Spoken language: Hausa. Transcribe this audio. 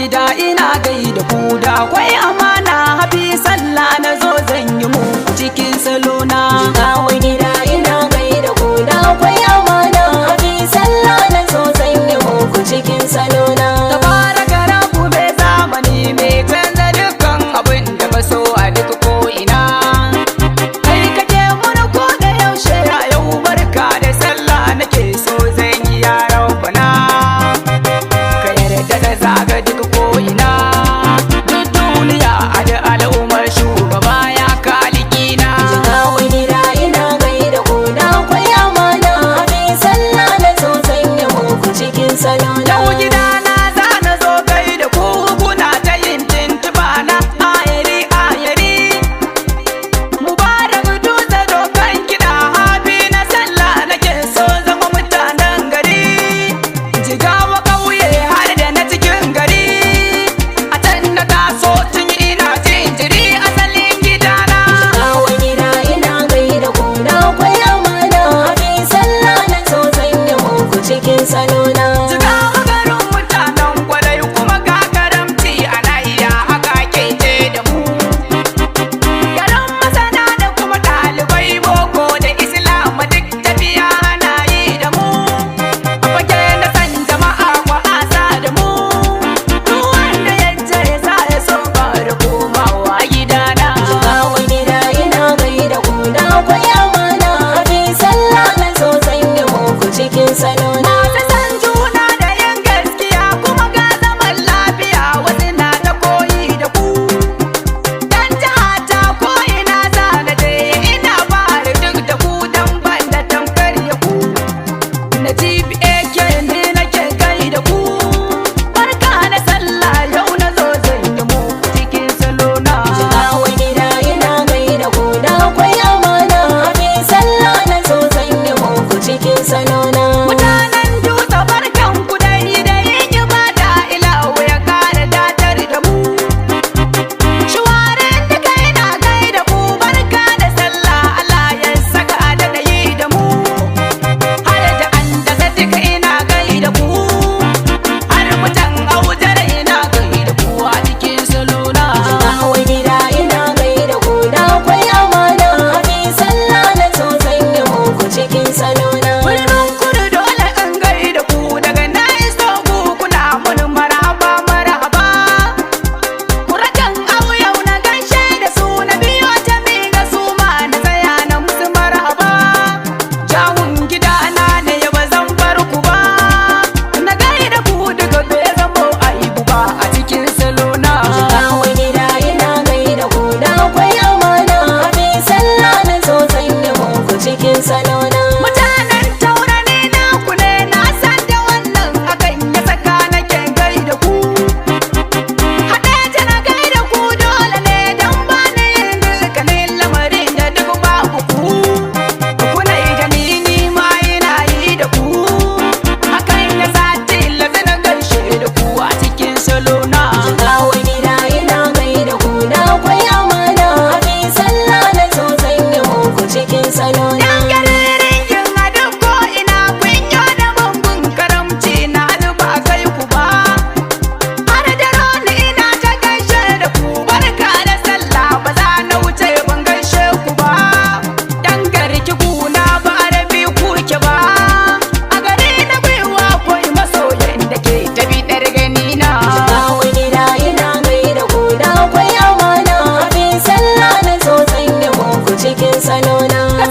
gida ina gaida ku da akwai amana hafi sallah na zo zan yi mu cikin salona. Jigawa gida ina gaida ku da akwai amana hafi sallah na zo zan yi muku cikin salona. Tabaraka Rabbu bai zamani mai canza dukkan abin da ba so a duk ko ina. Kai kake mana ko da yaushe a yau barka da sallah nake so zan yi yaran bana. Ka yarda da zaga duk ko ina. Duk duniya a da al'ummar shugaba ya kalikina. Jigawa gida ina gaida ku da akwai amana hafi sallah na zo zan yi muku cikin salona. Yau gidana za na zo kai da ku kuna ta yin tuntuba na ayari ayari. Mubarak dutse dokan kiɗa hafi na sallah nake so zama mutanen gari. Jigawa ƙauye har da na cikin gari. A can na taso tun ina jinjiri asalin gidana. Jigawa gida ina gaida ku da akwai amana hafi sallah na zo zan yi muku cikin salona. Jigawa garin mutanen kwarai kuma ga karamci a nahiya haka ke ce da mu. Garin masana da kuma ɗalibai boko da islama duk tafiya ana yi da mu. A fage na san jama'a kwa asa da mu. Duk wanda ya je za ya so ba da komawa gidana. Jigawa gida ina gaida ku da akwai amana hafi sallah na zo zan yi muku cikin salona. Masu san juna da yin gaskiya kuma ga zaman lafiya wasu na ta koyi da ku. Dan jihata ko ina za na je ina fara duk da ku dan ban da tamkar ya ku. Na GPAK ne nake kai da ku. Barka da sallah yau na zo zan yi muku cikin salona. Jigawa gida ina gaida ku da akwai amana hafi sallah na zo zan yi muku cikin salona. Mutanen dutse barkan ku dai da yin ibada ilahu ya kara datar da mu. Shuwarin duka ina gaida ku barka da sallah Allah ya saka da yi da mu. Har da an dasa duka ina gaida ku. Har mutan aujar ina gaida ku a cikin salona. Jigawa gida ina gaida ku da akwai amana hafi sallah na zo zan yi muku cikin salona. Birnin kudu dole in gaida ku daga na iso ku kuna mun marhaba marhaba. Kurakan auyau na gaishe da su na biyo ta miga su ma na tsaya na musu marhaba. Jawun gidana ne ba zan bar ku ba. Na gaida ku duka bai zamo aibu ba a cikin salona. Jigawa gida ina gaida ku da akwai amana hafi sallah na zo zan yi muku cikin salona. Mutanen taurari na ku ne na san da wannan hakan ya saka nake gaida ku. Haɗe ta na gaida ku dole ne don ba ni yin dukkanin lamarin da duk babu ku. Kuna yi da ni ma ina yi da ku. Hakan ya sa tilafi na gaishe da ku a cikin salona. Jigawa gida ina gaida ku da akwai amana hafi sallah na zo zan yi muku cikin salona. Yan garirin yin hadin ko ina kun yi da bangun karamci na ba kai ku ba. Har da rani ina ta gaishe da ku barka da sallah ba za na wuce ban gaishe ku ba. Dan garki kuna ba da bi kuke ba. A gari na gwiwa koi masoyan da ke tafi ɗar gani na. Jigawa gida ina gaida ku da akwai amana hafi sallah na zo zan yi muku cikin salona. Ka